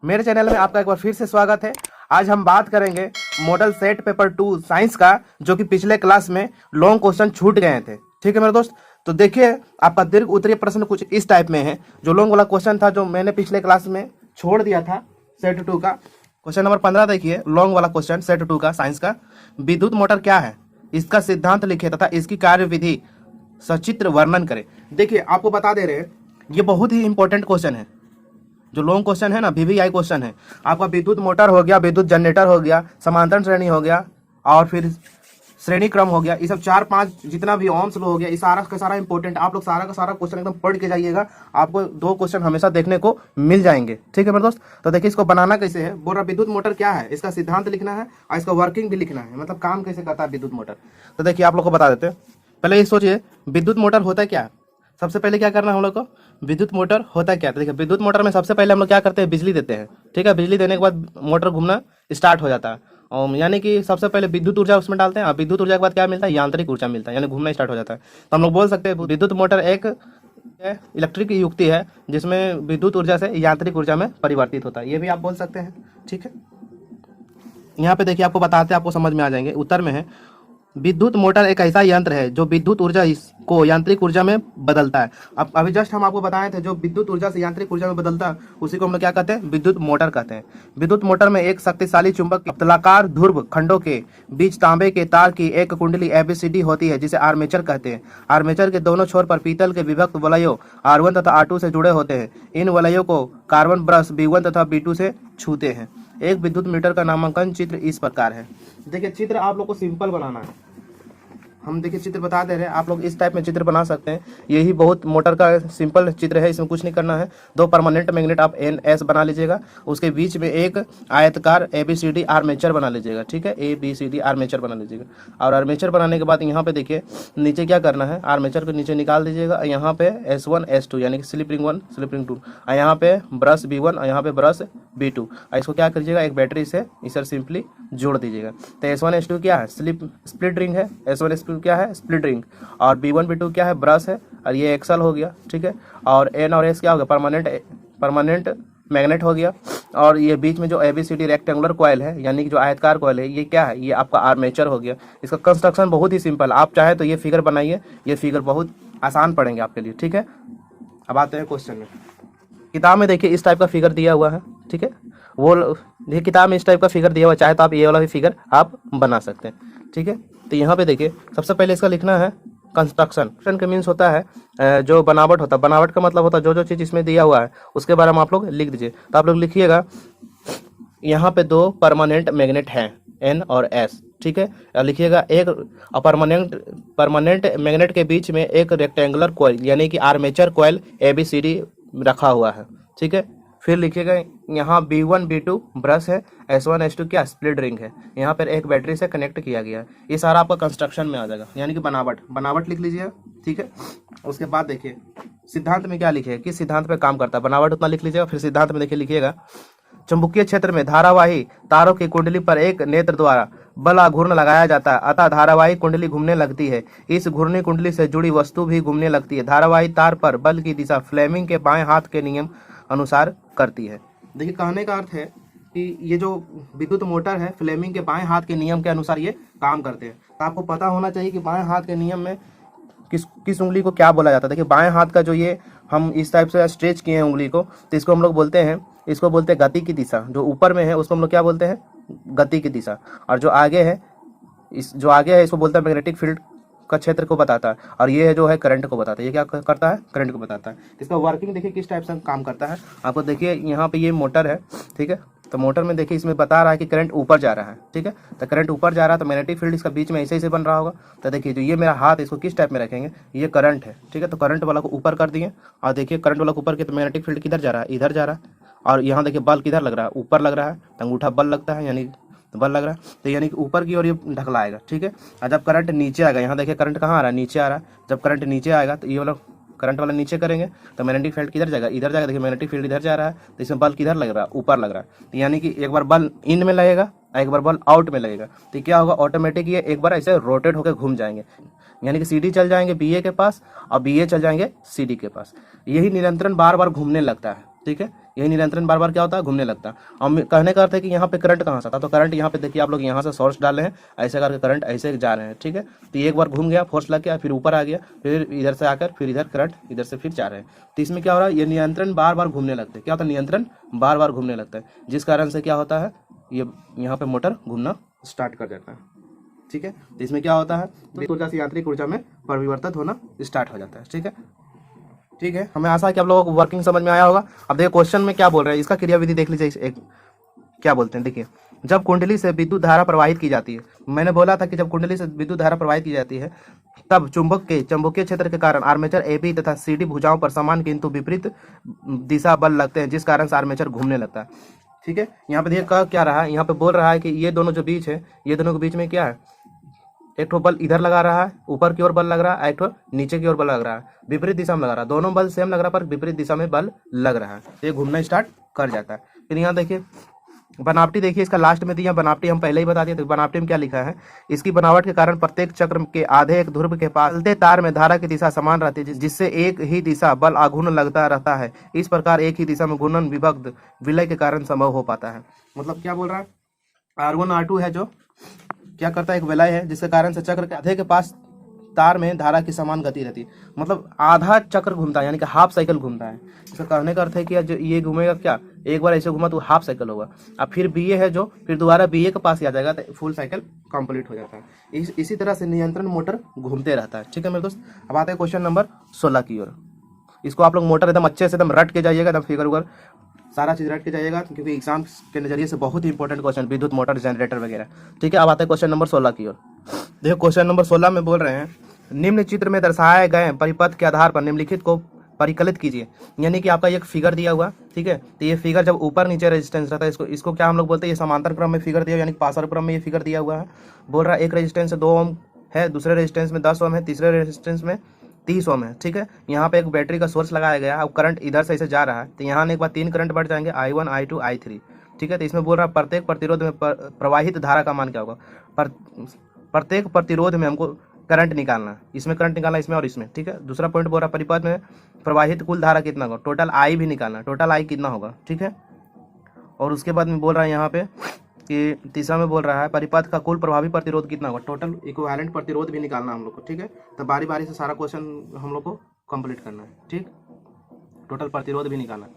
मेरे चैनल में आपका एक बार फिर से स्वागत है। आज हम बात करेंगे मॉडल सेट पेपर 2 साइंस का, जो कि पिछले क्लास में लॉन्ग क्वेश्चन छूट गए थे। ठीक है मेरे दोस्त, तो देखिए आपका दीर्घ उत्तरीय प्रश्न कुछ इस टाइप में है। जो लॉन्ग वाला क्वेश्चन था जो मैंने पिछले क्लास में छोड़ दिया था सेट 2 का, क्वेश्चन नंबर 15 देखिए, लॉन्ग वाला क्वेश्चन सेट 2 का साइंस का। विद्युत मोटर क्या है, इसका सिद्धांत लिखे तथा इसकी कार्यविधि सचित्र वर्णन करें। देखिए आपको बता दे रहे हैं, ये बहुत ही इंपॉर्टेंट क्वेश्चन है। जो लॉन्ग क्वेश्चन है ना, वीवीआई क्वेश्चन है। आपका विद्युत मोटर हो गया, विद्युत जनरेटर हो गया, समांतर श्रेणी हो गया, और फिर श्रेणी क्रम हो गया। ये सब 4-5 जितना भी ओम्स लो हो गया, ये सारा का सारा इंपॉर्टेंट। आप लोग सारा का सारा क्वेश्चन एकदम पढ़ के जाइएगा, आपको 2 क्वेश्चन हमेशा देखने को मिल जाएंगे। ठीक है मेरे दोस्त, तो देखिए इसको बनाना कैसे है। बोल रहा विद्युत मोटर क्या है, इसका सिद्धांत लिखना है और इसका वर्किंग भी लिखना है, मतलब काम कैसे करता है विद्युत मोटर। तो देखिए आप लोग को बता देते हैं। पहले ये सोचिए विद्युत मोटर होता है क्या। सबसे पहले क्या करना है हम लोग को, विद्युत मोटर होता है क्या। तो देखिए विद्युत मोटर में सबसे पहले हम लोग क्या करते हैं, बिजली देते हैं। ठीक है, बिजली देने के बाद मोटर घूमना स्टार्ट हो जाता है, और यानी कि सबसे पहले विद्युत ऊर्जा उसमें डालते हैं, और विद्युत ऊर्जा के बाद क्या मिलता है, यांत्रिक ऊर्जा मिलता है, यानी घूमना स्टार्ट हो जाता है। तो हम लोग बोल सकते हैं विद्युत मोटर एक इलेक्ट्रिक युक्ति है जिसमें विद्युत ऊर्जा से यांत्रिक ऊर्जा में परिवर्तित होता है। ये भी आप बोल सकते हैं। ठीक है, यहाँ पे देखिए आपको बताते हैं, आपको समझ में आ जाएंगे। उत्तर में है विद्युत मोटर एक ऐसा यंत्र है जो विद्युत ऊर्जा को यांत्रिक ऊर्जा में बदलता है। अब अभी जस्ट हम आपको बताए थे, जो विद्युत ऊर्जा से यांत्रिक ऊर्जा में बदलता है उसी को हम लोग क्या कहते हैं, विद्युत मोटर कहते हैं। विद्युत मोटर में एक शक्तिशाली चुंबक तलाकार ध्रुव खंडों के बीच तांबे के तार की एक कुंडली एबीसीडी होती है, जिसे आर्मेचर कहते हैं। आर्मेचर के दोनों छोर पर पीतल के विभक्त वलयों R1 तथा R2 से जुड़े होते हैं। इन वलयों को कार्बन ब्रश B1 तथा B2 से छूते हैं। एक विद्युत मीटर का नामांकन चित्र इस प्रकार है। देखिए चित्र आप लोग को सिंपल बनाना है। हम देखिए चित्र बता दे रहे हैं, आप लोग इस टाइप में चित्र बना सकते हैं। यही बहुत मोटर का सिंपल चित्र है, इसमें कुछ नहीं करना है। 2 परमानेंट मैग्नेट आप NS बना लीजिएगा, उसके बीच में एक आयतकार ABCD आर्मेचर बना लीजिएगा। ठीक है, ABCD आर्मेचर बना लीजिएगा। और आर्मेचर बनाने के बाद यहाँ पे देखिए नीचे क्या करना है, आर्मेचर को नीचे निकाल दीजिएगा। यहाँ पे S1 S2 यानी कि स्लिप रिंग 1 स्लिप रिंग 2, और यहाँ पे ब्रश B1 और यहाँ पे ब्रश B2। इसको क्या करिएगा, एक बैटरी से इसे सिंपली जोड़ दीजिएगा। तो S1 S2 क्या है, स्प्लिट रिंग है। S1 S2 क्या है, स्प्लिट रिंग। और B1 B2 क्या है, ब्रश है। और ये एक्सल हो गया। ठीक है, और N और S क्या हो गया, परमानेंट मैग्नेट हो गया। और ये बीच में जो ABCD रेक्टेंगुलर कॉइल है, यानी कि जो आयतकार कॉइल है, ये क्या है, ये आपका आर्मेचर हो गया। इसका कंस्ट्रक्शन बहुत ही सिंपल, आप चाहे तो ये फिगर बनाइए, ये फिगर बहुत आसान पड़ेंगे आपके लिए। ठीक है, अब आते हैं क्वेश्चन में। किताब में देखिए इस टाइप का फिगर दिया हुआ है। ठीक है, वो देखिए किताब में इस टाइप का फिगर दिया हुआ है, चाहे तो आप ये वाला भी फिगर आप बना सकते हैं। ठीक है, तो यहाँ पे देखिए सबसे पहले इसका लिखना है कंस्ट्रक्शन का मीन्स होता है जो बनावट होता है। बनावट का मतलब होता है जो चीज़ इसमें दिया हुआ है उसके बारे में आप लोग लिख दीजिए। तो आप लोग लिखिएगा यहाँ पे 2 परमानेंट मैग्नेट हैं N और S। ठीक है, और लिखिएगा एक परमानेंट मैग्नेट के बीच में एक रेक्टेंगुलर कॉइल यानी कि आर्मेचर कॉइल ABCD रखा हुआ है। ठीक है, फिर लिखिएगा यहाँ B1 B2 ब्रश है, S1 S2 क्या स्प्लिट रिंग है, यहाँ पर एक बैटरी से कनेक्ट किया गया है। ये सारा आपका कंस्ट्रक्शन में आ जाएगा, यानी कि बनावट लिख लीजिए। ठीक है, उसके बाद देखिए सिद्धांत में क्या लिखे, किस सिद्धांत पे काम करता है। बनावट उतना लिख लीजिएगा। फिर सिद्धांत में देखिए लिखिएगा चुंबकीय क्षेत्र में धारावाही तारों की कुंडली पर एक नेत्र द्वारा बल घूर्ण लगाया जाता है, अतः धारावाही कुंडली घूमने लगती है। इस घूर्णी कुंडली से जुड़ी वस्तु भी घूमने लगती है। धारावाही तार पर बल की दिशा फ्लेमिंग के बाएं हाथ के नियम अनुसार करती है। देखिए कहने का अर्थ है कि ये जो विद्युत मोटर है फ्लेमिंग के बाएं हाथ के नियम के अनुसार ये काम करते हैं। तो आपको पता होना चाहिए कि बाएं हाथ के नियम में किस उंगली को क्या बोला जाता है। देखिए बाएं हाथ का जो ये हम इस टाइप से स्ट्रेच किए हैं उंगली को, तो इसको हम लोग बोलते हैं, इसको बोलते हैं गति की दिशा। जो ऊपर में है उसको हम लोग क्या बोलते हैं, गति की दिशा। और जो आगे है इसको बोलते हैं मैग्नेटिक फील्ड का क्षेत्र को बताता है। और ये जो है करंट को बताता है। ये क्या करता है, करंट को बताता है। इसका वर्किंग देखिए किस टाइप से काम करता है। आपको देखिए यहाँ पे ये मोटर है। ठीक है, तो मोटर में देखिए इसमें बता रहा है कि करंट ऊपर जा रहा है। ठीक है, तो करंट ऊपर जा रहा है तो मैग्नेटिक फील्ड इसका बीच में ऐसे बन रहा होगा। तो देखिए जो ये मेरा हाथ इसको किस टाइप में रखेंगे, ये करंट है। ठीक है, तो करंट वाला को ऊपर कर दिए, और देखिए करंट वाला को ऊपर किया तो मैग्नेटिक फील्ड किधर जा रहा है, इधर जा रहा है। और यहाँ देखिए बल किधर लग रहा है, ऊपर लग रहा है। तो अंगूठा बल लगता है, यानी बल लग रहा है, तो यानी कि ऊपर की ओर ये ढकलाएगा। ठीक है, और जब करंट नीचे आएगा, यहाँ देखिए करंट कहाँ आ रहा है, नीचे आ रहा है। जब करंट नीचे आएगा तो ये वाला करंट वाला नीचे करेंगे तो मैग्नेटिक फील्ड किधर जाएगा, इधर जाएगा। देखिए मैग्नेटिक फील्ड इधर जा रहा है, तो इसमें बल किधर लग रहा है, ऊपर लग रहा है। तो यानी कि एक बार बल इन में लगेगा, एक बार बल आउट में लगेगा, तो क्या होगा, ऑटोमेटिक ये एक बार ऐसे रोटेट होकर घूम जाएंगे। यानी कि CD चल जाएंगे BA के पास और BA चल जाएंगे CD के पास। यही निरंतरण बार बार घूमने लगता है। ठीक है, यही निरंतर बार बार क्या होता है, घूमने लगता है। और कहने का अर्थ है कि यहाँ पे करंट कहाँ से आता है, तो करंट यहाँ पे देखिए आप लोग यहाँ से सोर्स डाले हैं, ऐसे करके करंट ऐसे जा रहे हैं, ठीक है। तो एक बार घूम गया, फोर्स लग गया, फिर ऊपर आ गया, फिर इधर से आकर फिर इधर करंट इधर से फिर जा रहे हैं। तो इसमें क्या हो रहा है, ये नियंत्रण बार बार घूमने लगते हैं। क्या होता है, नियंत्रण बार बार घूमने लगता है, जिस कारण से क्या होता है, ये यहाँ पे मोटर घूमना स्टार्ट कर देता है, ठीक है। तो इसमें क्या होता है, विद्युत ऊर्जा से यांत्रिक ऊर्जा में परिवर्तित होना स्टार्ट हो जाता है, ठीक है। ठीक है, हमें आशा है कि आप लोगों को वर्किंग समझ में आया होगा। अब देखिए क्वेश्चन में क्या बोल रहे हैं, इसका क्रियाविधि देख लीजिए। एक क्या बोलते हैं, देखिए, जब कुंडली से विद्युत धारा प्रवाहित की जाती है, मैंने बोला था कि जब कुंडली से विद्युत धारा प्रवाहित की जाती है तब चुंबक के चुंबकीय क्षेत्र के कारण आर्मेचर एबी तथा सीडी भुजाओं पर समान किंतु विपरीत दिशा बल लगते हैं, जिस कारण से आर्मेचर घूमने लगता है, ठीक है। यहाँ पे देखिए क्या रहा है, यहाँ पे बोल रहा है कि ये दोनों जो बीच है, ये दोनों के बीच में क्या है, एक ठो बल इधर लगा रहा है, ऊपर की ओर बल लग रहा है, एक ठो नीचे की ओर बल लग रहा है, विपरीत दिशा में लगा रहा है। दोनों बल सेम लग रहा है पर विपरीत दिशा में बल लग रहा है, ये घूमना स्टार्ट कर जाता है। फिर यहाँ देखिए बनावटी, देखिए इसका लास्ट में दिया बनावटी, हम पहले ही बता दिए। तो बनावटी में क्या लिखा है, इसकी बनावट के कारण प्रत्येक चक्र के आधे एक ध्रुव के पास चलते तार में धारा की दिशा समान रहती है, जिससे एक ही दिशा बल आघूर्ण लगता रहता है। इस प्रकार एक ही दिशा में घूर्णन विभक्त विलय के कारण संभव हो पाता है। मतलब क्या बोल रहा है, R1 R2 है जो क्या करता है, एक विलय है, जिसके कारण से चक्र के आधे के पास तार में धारा की समान गति रहती है। मतलब आधा चक्र घूमता है, यानी कि हाफ साइकिल घूमता है। इसका कहने का अर्थ है कि ये घूमेगा क्या, एक बार ऐसे घूमा तो हाफ साइकिल होगा, अब फिर BA है जो फिर दोबारा BA के पास ही आ जाएगा, तो फुल साइकिल कंप्लीट हो जाता है। इसी तरह से नियंत्रण मोटर घूमते रहता है, ठीक है मेरे दोस्त। अब आते हैं क्वेश्चन नंबर 16 की ओर। इसको आप लोग मोटर एकदम अच्छे से एकदम रट के जाइएगा, एकदम फिगर उगर सारा चीज रट के जाइएगा, क्योंकि एग्जाम के नजरिए से बहुत ही इंपॉर्टेंट क्वेश्चन, विद्युत मोटर जनरेटर वगैरह, ठीक है। अब आते हैं क्वेश्चन नंबर 16 की ओर। देखो क्वेश्चन नंबर 16 में बोल रहे हैं, निम्न चित्र में दर्शाए गए परिपथ के आधार पर निम्नलिखित को परिकलित कीजिए। यानी कि आपका एक फिगर दिया हुआ, ठीक है। तो ये फिगर जब ऊपर नीचे रेजिस्टेंस रहता है, इसको क्या हम लोग बोलते हैं, ये समांतर क्रम में फिगर दिया, यानी पार्श्व क्रम में ये फिगर दिया हुआ है। बोल रहा है एक रेजिस्टेंस 2 ओम है, दूसरे रेजिस्टेंस में 10 ओम है, तीसरे रेजिस्टेंस में 30 ओम है, ठीक है। यहाँ पे एक बैटरी का सोर्स लगाया गया है, अब करंट इधर से ऐसे जा रहा है, तो यहाँ एक बार 3 करंट बढ़ जाएंगे, I1 I2 I3, ठीक है। तो इसमें बोल रहा है प्रत्येक प्रतिरोध में प्रवाहित धारा का मान क्या होगा, प्रत्येक प्रतिरोध में हमको करंट निकालना, इसमें करंट निकालना, इसमें और इसमें, ठीक है। दूसरा पॉइंट बोल रहा है परिपथ में प्रवाहित कुल धारा कितना होगा, टोटल I भी निकालना, टोटल I कितना होगा, ठीक है। और उसके बाद में बोल रहा है यहाँ पे कि तीसरा में बोल रहा है परिपथ का कुल प्रभावी प्रतिरोध कितना होगा, टोटल इक्विवेलेंट प्रतिरोध भी निकालना हम लोग को, ठीक है। तो बारी बारी से सारा क्वेश्चन हम लोग को कंप्लीट करना है, ठीक, टोटल प्रतिरोध भी निकालना है।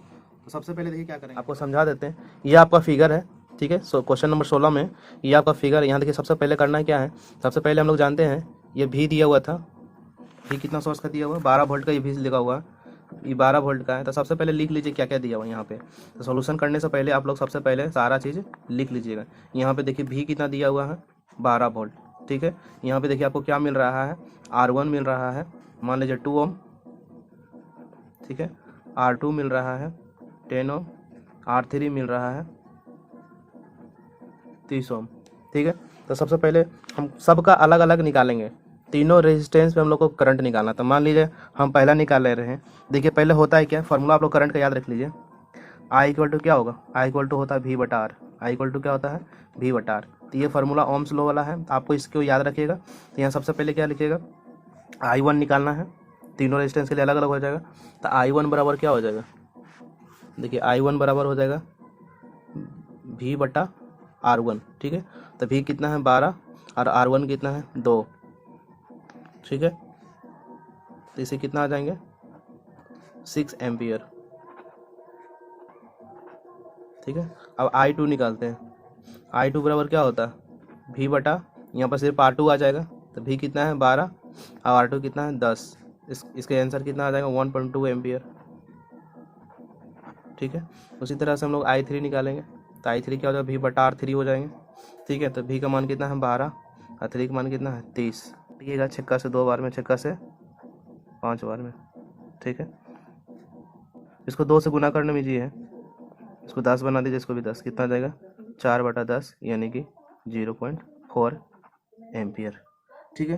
तो सबसे पहले देखिए क्या करेंगे, आपको समझा देते हैं। ये आपका फिगर है, ठीक है। क्वेश्चन नंबर 16 में ये आपका फिगर, यहाँ देखिए सबसे पहले करना है क्या है, सबसे पहले हम लोग जानते हैं ये भी दिया हुआ था, भी कितना सोर्स का दिया हुआ, 12 वोल्ट का ये भी लिखा हुआ है, ये 12 वोल्ट का है। तो सबसे पहले लिख लीजिए क्या क्या दिया हुआ है यहाँ पे। तो सॉल्यूशन करने से पहले आप लोग सबसे पहले सारा चीज़ लिख लीजिएगा। यहाँ पे देखिए भी कितना दिया हुआ है, 12 वोल्ट, ठीक है। यहाँ पे देखिए आपको क्या मिल रहा है, R1 मिल रहा है, मान लीजिए 2 ओम, ठीक है। R2 मिल रहा है 10 ओम, R3 मिल रहा है 30 ओम, ठीक है। तो सबसे पहले हम सबका अलग अलग निकालेंगे, तीनों रेजिस्टेंस पे हम लोग को करंट निकालना। तो मान लीजिए हम पहला निकाल ले रहे हैं। देखिए पहले होता है क्या, फॉर्मूला आप लोग करंट का याद रख लीजिए, I इक्वल टू क्या होगा, I इक्वल टू होता है V/R, I इक्वल टू क्या होता है V/R। तो ये फार्मूला ओम्स लॉ वाला है, आपको इसको याद रखिएगा। तो यहाँ सबसे पहले क्या लिखिएगा, I1 निकालना है, तीनों रेजिस्टेंस के लिए अलग अलग हो जाएगा। तो I1 बराबर क्या हो जाएगा, देखिए I1 बराबर हो जाएगा V/R1, ठीक है। तो V कितना है 12 और R1 कितना है 2, ठीक है। तो इसे कितना आ जाएंगे 6 एम्पियर, ठीक है। अब I2 निकालते हैं, I2 बराबर क्या होता है V/, यहाँ पर सिर्फ R2 आ जाएगा, तो V कितना है 12 और R2 कितना है 10, इसके आंसर कितना आ जाएगा 1.2 एम्पियर, ठीक है। उसी तरह से हम लोग I3 निकालेंगे, तो I3 क्या हो जाएगा V/R3 हो जाएंगे, ठीक है। तो V का मान कितना है 12 और 3 का मान कितना है 30, देखिएगा छक्का से 2 बार में, छक्का से 5 बार में, ठीक है। इसको 2 से गुना करने में जी है, इसको 10 बना दीजिए, इसको भी 10, कितना आ जाएगा 4/10 यानी कि 0.4 एम्पियर, ठीक है।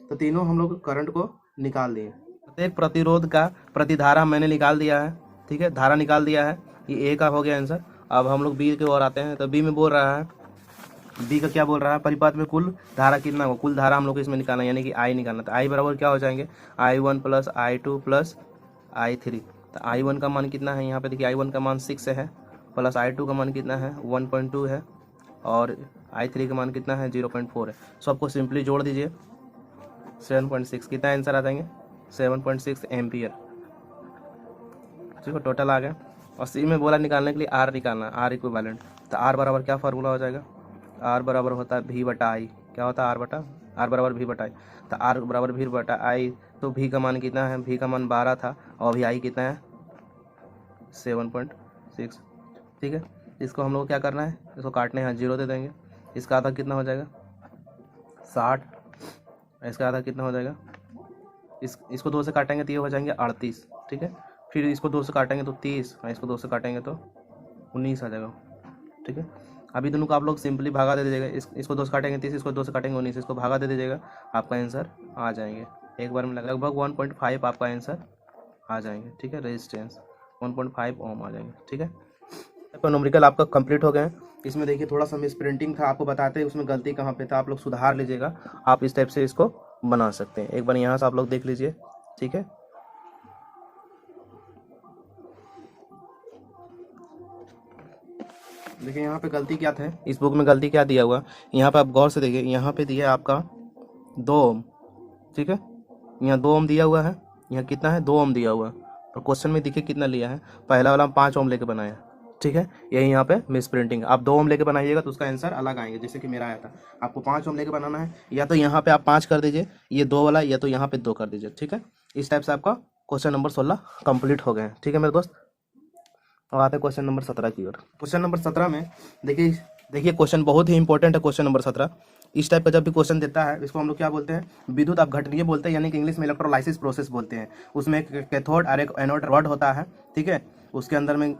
तो तीनों हम लोग करंट को निकाल दिए। प्रत्येक प्रतिरोध का प्रतिधारा मैंने निकाल दिया है, ठीक है, धारा निकाल दिया है, ये A का हो गया आंसर। अब हम लोग B की ओर आते हैं। तो B में बोल रहा है, B का क्या बोल रहा है, परिपथ में कुल धारा कितना हो, कुल धारा हम लोग को इसमें निकालना है, यानी कि I निकालना। तो I बराबर क्या हो जाएंगे I1 + I2 + I3, तो I1 का मान कितना है यहाँ पे देखिए, I1 का मान 6 है, प्लस I2 का मान कितना है 1.2 है, और I3 का मान कितना है 0.4 है। सो आपको सिंपली जोड़ दीजिए 7.6, कितना आंसर आ जाएंगे 7.6 एम्पियर। ठीक है, टोटल आ गया। और सी में बोला निकालने के लिए आर निकालना, आर इक्विवेलेंट। तो आर बराबर क्या फार्मूला हो जाएगा, आर बराबर होता है वी बटा आई। क्या होता है आर बराबर वी बटा आई। तो आर बराबर वी बटा आई, तो वी का मान कितना है, वी का मान 12 था, और अभी आई कितना है 7.6। ठीक है, इसको हम लोग क्या करना है, इसको काटने हैं, 0 दे देंगे। इसका आधा कितना हो जाएगा 60, इसका आधा कितना हो जाएगा, इसको 2 से काटेंगे तो ये हो जाएंगे 38। ठीक है, फिर इसको 2 से काटेंगे तो 30, और इसको 2 से काटेंगे तो 19 आ जाएगा। ठीक है, अभी दोनों को आप लोग सिंपली भागा दे दीजिएगा, इसको 2 से काटेंगे 30, इसको 2 से काटेंगे 19, इसको भागा दे दीजिएगा, आपका आंसर आ जाएंगे। एक बार में लगभग 1.5 आपका आंसर आ जाएंगे। ठीक है, रेजिस्टेंस 1.5 ओम आ जाएंगे। ठीक है, तो न्यूमेरिकल आपका कंप्लीट हो गए। इसमें देखिए थोड़ा सा मिस प्रिंटिंग था, आपको बताते हैं उसमें गलती कहाँ पे था, आप लोग सुधार लीजिएगा। आप इस टाइप से इसको बना सकते हैं। एक बार यहाँ से आप लोग देख लीजिए। ठीक है, देखिए यहाँ पे गलती क्या था, इस बुक में गलती क्या दिया हुआ, यहाँ पे आप गौर से देखिए, यहाँ पे दिया है आपका 2 ओम। ठीक है, यहाँ 2 ओम दिया हुआ है, यहाँ कितना है 2 ओम दिया हुआ है, और क्वेश्चन में देखिए कितना लिया है, पहला वाला हम 5 ओम लेके बनाया। ठीक है, यही यहाँ पे मिस प्रिंटिंग। आप 2 ओम लेके बनाइएगा तो उसका आंसर अलग आएंगे, जैसे कि मेरा आया था। आपको 5 ओम लेके बनाना है, या तो यहाँ पे आप 5 कर दीजिए, ये 2 वाला, या तो यहाँ पे 2 कर दीजिए। ठीक है, इस टाइप से आपका क्वेश्चन नंबर 16 कंप्लीट हो गए। ठीक है मेरे दोस्त, अब आते हैं क्वेश्चन नंबर 17 की ओर। क्वेश्चन नंबर 17 में देखिए क्वेश्चन बहुत ही इंपॉर्टेंट है। क्वेश्चन नंबर 17 इस टाइप का जब भी क्वेश्चन देता है, इसको हम लोग क्या बोलते हैं, विद्युत अपघटनीय बोलते हैं, यानी कि इंग्लिश में इलेक्ट्रोलाइसिस प्रोसेस बोलते हैं। उसमें एक कैथोड और एक एनोड रॉड होता है। ठीक है, उसके अंदर में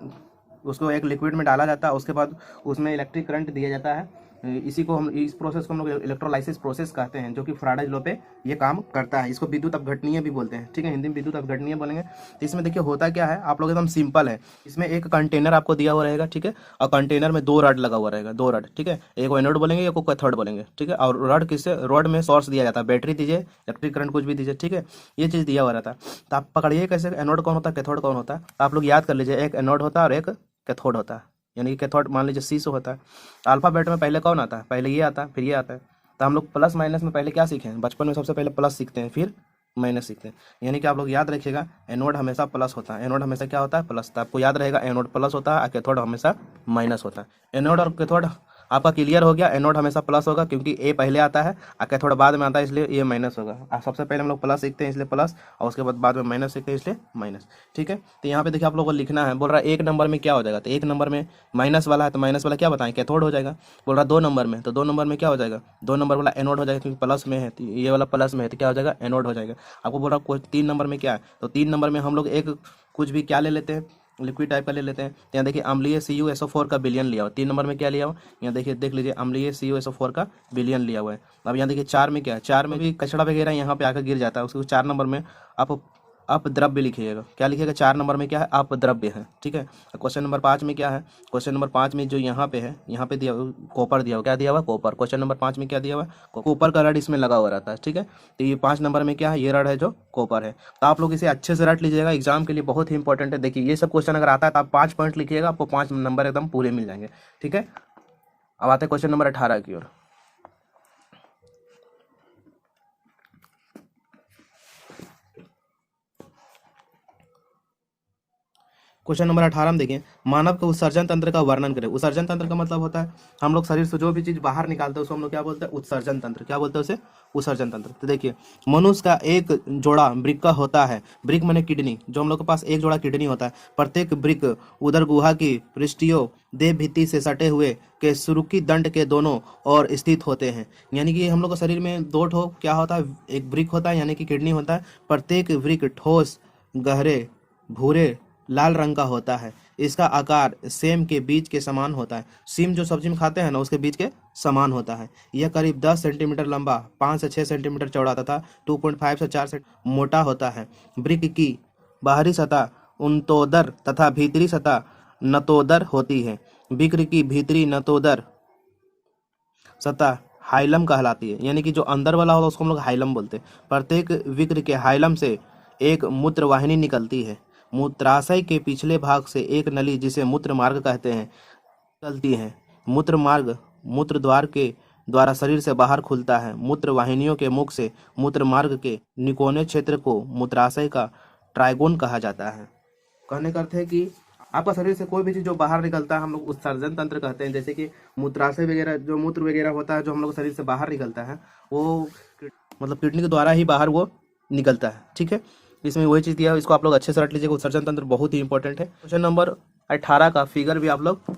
उसको एक लिक्विड में डाला जाता है, उसके बाद उसमें इलेक्ट्रिक करंट दिया जाता है। इसी को हम, इस प्रोसेस को हम लोग इलेक्ट्रोलाइसिस प्रोसेस कहते हैं, जो कि फैराडे लॉ पे ये काम करता है। इसको विद्युत अपघटनीय भी बोलते हैं। ठीक है, हिंदी में विद्युत अपघटनीय बोलेंगे। तो इसमें देखिए होता क्या है, आप लोग एकदम सिंपल है। इसमें एक कंटेनर आपको दिया हुआ रहेगा। ठीक है, और कंटेनर में 2 रड लगा हुआ रहेगा, 2 रड। ठीक है, एक को एनोड बोलेंगे, एक को कैथोड बोलेंगे। ठीक है, और रड किससे, रड में सोर्स दिया जाता है, बैटरी दीजिए, इलेक्ट्रिक करंट कुछ भी दीजिए। ठीक है, ये चीज़ दिया हुआ रहता है। तो आप पकड़िए कैसे, एनोड कौन होता है, कैथोड कौन होता है। तो आप लोग याद कर लीजिए, एक एनोड होता है और एक कैथोड होता है। यानी कि कैथोड मान लीजिए सी से होता है। अल्फाबेट में पहले कौन आता है, पहले ये आता है, फिर ये आता है। तो हम लोग प्लस माइनस में पहले क्या सीखे हैं, बचपन में सबसे पहले प्लस सीखते हैं, फिर माइनस सीखते हैं। यानी कि आप लोग याद रखिएगा, एनोड हमेशा प्लस होता है, एनोड हमेशा क्या होता है, प्लस। तो आपको याद रहेगा एनोड प्लस होता है और कैथोड हमेशा माइनस होता है। एनोड और कैथोड आपका क्लियर हो गया। एनोड हमेशा प्लस होगा क्योंकि ए पहले आता है और कैथोड बाद में आता है, इसलिए ये माइनस होगा। सबसे पहले हम लोग प्लस सीखते हैं इसलिए प्लस, और उसके बाद में माइनस सीखते हैं इसलिए माइनस। ठीक है, तो यहाँ पे देखिए आप लोगों को लिखना है, बोल रहा है 1 नंबर में क्या हो जाएगा, तो 1 नंबर में माइनस वाला है, तो माइनस वाला क्या बताएं, कैथोड हो जाएगा। बोल रहा 2 नंबर में, तो 2 नंबर में क्या हो जाएगा, 2 नंबर वाला एनोड हो जाएगा, क्योंकि प्लस में है, तो ये वाला प्लस में है, तो क्या हो जाएगा, एनोड हो जाएगा। आपको बोल रहा 3 नंबर में क्या है, तो 3 नंबर में हम लोग एक कुछ भी क्या ले लेते हैं, लिक्विड टाइप का ले लेते हैं। तो यहाँ देखिए अम्लीय CuSO4 का विलयन लिया हुआ। 3 नंबर में क्या लिया हुआ, यहाँ देखिए देख लीजिए, अम्लीय CuSO4 का विलयन लिया हुआ है। अब यहाँ देखिए 4 में क्या है, 4 में भी कचड़ा वगैरह यहाँ पे आकर गिर जाता है, उसको 4 नंबर में आप अपद्रव्य लिखिएगा। क्या लिखिएगा, 4 नंबर में क्या है, अपद्रव्य है। ठीक है, क्वेश्चन नंबर 5 में क्या है, क्वेश्चन नंबर 5 में जो यहाँ पे है, यहाँ पे दिया कॉपर दिया हुआ, क्या दिया हुआ, कॉपर। क्वेश्चन नंबर 5 में क्या दिया हुआ, कॉपर का रड इसमें लगा हुआ रहता है। ठीक है, तो ये 5 नंबर में क्या है, ये रड है जो कॉपर है। तो आप लोग इसे अच्छे से रट लीजिएगा, एग्जाम के लिए बहुत ही इंपॉर्टेंट है। देखिए ये सब क्वेश्चन अगर आता है तो आप 5 पॉइंट लिखिएगा, आपको 5 नंबर एकदम पूरे मिल जाएंगे। ठीक है, अब आते हैं क्वेश्चन नंबर 18 की ओर। क्वेश्चन नंबर 18 में देखिए, मानव के उत्सर्जन तंत्र का वर्णन करें। उत्सर्जन तंत्र का मतलब होता है हम लोग शरीर से जो भी चीज बाहर निकालते हैं उसको हम लोग क्या बोलते हैं, उत्सर्जन तंत्र। क्या बोलते हैं उसे, उत्सर्जन तंत्र। तो देखिए मनुष्य का एक जोड़ा वृक्क का होता है, वृक्क माने किडनी, जो हम लोग के पास एक जोड़ा किडनी होता है। प्रत्येक वृक्क उदर गुहा की पृष्ठीय देह भित्ति से सटे हुए के सुरुकी दंड के दोनों ओर स्थित होते हैं। यानी कि हम लोग के शरीर में 2 ठो क्या होता है, एक वृक्क होता है यानी कि किडनी होता है। प्रत्येक वृक्क ठोस, गहरे, भूरे, लाल रंग का होता है। इसका आकार सेम के बीज के समान होता है। सीम जो सब्जी में खाते हैं ना, उसके बीज के समान होता है। यह करीब 10 सेंटीमीटर लंबा, 5 से 6 सेंटीमीटर चौड़ा तथा 2.5 से 4 सेंटीमीटर मोटा होता है। वृक्क की बाहरी सतह उन्तोदर तथा भीतरी सतह नतोदर होती है। वृक्क की भीतरी नतोदर सतह हाइलम कहलाती है, यानी कि जो अंदर वाला होता है उसको हम लोग हाइलम बोलते हैं। प्रत्येक वृक्क के हाइलम से एक मूत्र वाहिनी निकलती है। मूत्राशय के पिछले भाग से एक नली जिसे मूत्र मार्ग कहते हैं निकलती है। मूत्र मार्ग मूत्र द्वार के द्वारा शरीर से बाहर खुलता है। मूत्र वाहिनियों के मुख से मूत्र मार्ग के निकोने क्षेत्र को मूत्राशय का ट्राइगोन कहा जाता है। कहने का अर्थ है कि आपका शरीर से कोई भी चीज़ जो बाहर निकलता है हम लोग उत्सर्जन तंत्र कहते हैं। जैसे कि मूत्राशय वगैरह जो मूत्र वगैरह होता है जो हम लोग शरीर से बाहर निकलता है वो मतलब किडनी के द्वारा ही बाहर वो निकलता है। ठीक है, इसमें वही चीज़ दिया है, इसको आप लोग अच्छे से रट लीजिएगा। उत्सर्जन तंत्र बहुत ही इंपॉर्टेंट है। क्वेश्चन नंबर 18 का फिगर भी आप लोग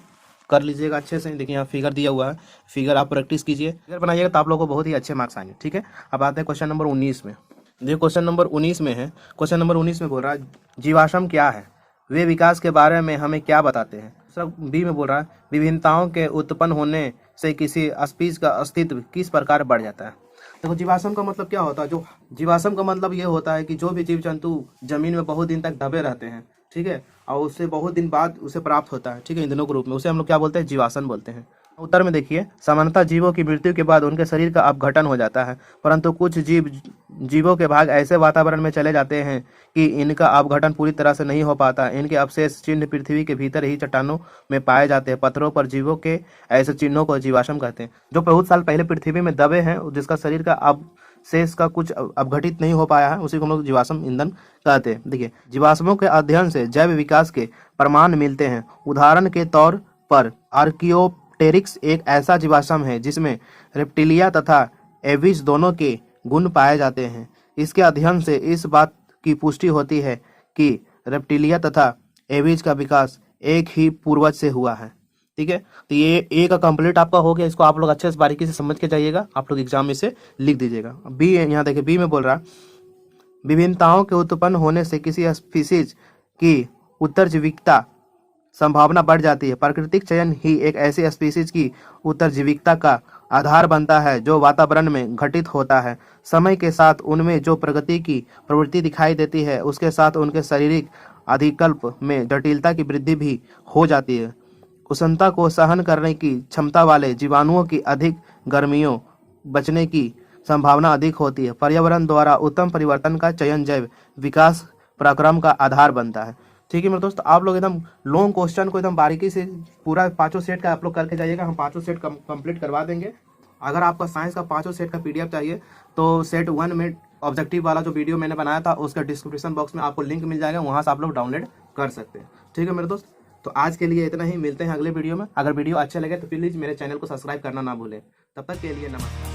कर लीजिएगा अच्छे से। देखिए यहाँ फिगर दिया हुआ है, फिगर आप प्रैक्टिस कीजिए, फिगर बनाइएगा तो आप लोगों को बहुत ही अच्छे मार्क्स आएंगे। ठीक है, अब आते हैं क्वेश्चन नंबर 19 में। देखिए क्वेश्चन नंबर 19 में है, क्वेश्चन नंबर 19 में बोल रहा है जीवाश्म क्या है, वे विकास के बारे में हमें क्या बताते हैं। सब बी में बोल रहा है विभिन्नताओं के उत्पन्न होने से किसी स्पीशीज का अस्तित्व किस प्रकार बढ़ जाता है। देखो जीवाश्म का मतलब क्या होता है, जो जीवाश्म का मतलब ये होता है कि जो भी जीव जंतु जमीन में बहुत दिन तक दबे रहते हैं, ठीक है, और उससे बहुत दिन बाद उसे प्राप्त होता है, ठीक है, ईंधनों के रूप में, उसे हम लोग क्या बोलते हैं, जीवाश्म बोलते हैं। उत्तर में देखिए सामान्यतः जीवों की मृत्यु के बाद उनके शरीर का अपघटन हो जाता है, परंतु कुछ जीवों के भाग ऐसे वातावरण में चले जाते हैं कि इनका अपघटन पूरी तरह से नहीं हो पाता। इनके अवशेष चिन्ह पृथ्वी के भीतर ही चट्टानों में पाए जाते हैं। पत्थरों पर जीवों के ऐसे चिन्हों को जीवाश्म कहते हैं। जो बहुत साल पहले पृथ्वी में दबे हैं, जिसका शरीर का अवशेष का कुछ अपघटित नहीं हो पाया है, उसी को हम लोग जीवाश्म ईंधन कहते हैं। देखिए जीवाश्मों के अध्ययन से जैव विकास के प्रमाण मिलते हैं। उदाहरण के तौर पर आर्कियोप्टेरिक्स एक ऐसा जीवाश्म है जिसमें रेप्टिलिया तथा एविज दोनों के गुण पाए जाते हैं। इसके अध्ययन से इस बात की पुष्टि होती है कि रेप्टिलिया तथा एविज का विकास एक ही पूर्वज से हुआ है। ठीक है, तो ये ए का कंप्लीट आपका हो गया। इसको आप लोग अच्छे से बारीकी से समझ के जाइएगा, आप लोग एग्जाम में से लिख दीजिएगा। बी यहाँ देखिए, बी में बोल रहा विभिन्नताओं के उत्पन्न होने से किसी स्पीशीज की उत्तरजीविकता संभावना बढ़ जाती है। प्राकृतिक चयन ही एक ऐसी स्पीशीज की उत्तरजीविकता का आधार बनता है जो वातावरण में घटित होता है। समय के साथ उनमें जो प्रगति की प्रवृत्ति दिखाई देती है उसके साथ उनके शारीरिक अधिकल्प में जटिलता की वृद्धि भी हो जाती है। उष्णता को सहन करने की क्षमता वाले जीवाणुओं की अधिक गर्मियों बचने की संभावना अधिक होती है। पर्यावरण द्वारा उत्तम परिवर्तन का चयन जैव विकास प्रक्रम का आधार बनता है। ठीक है मेरे दोस्त, आप लोग एकदम लॉन्ग क्वेश्चन को एकदम बारीकी से पूरा 5 सेट का आप लोग करके जाइएगा। हम 5 सेट कंप्लीट करवा देंगे। अगर आपका साइंस का 5 सेट का PDF चाहिए तो सेट 1 में ऑब्जेक्टिव वाला जो वीडियो मैंने बनाया था उसका डिस्क्रिप्शन बॉक्स में आपको लिंक मिल जाएगा, वहां से आप लोग डाउनलोड कर सकते हैं। ठीक है मेरे दोस्त, तो आज के लिए इतना ही। मिलते हैं अगले वीडियो में। अगर वीडियो अच्छे लगे तो प्लीज मेरे चैनल को सब्सक्राइब करना ना भूलें। तब तक के लिए नमस्कार।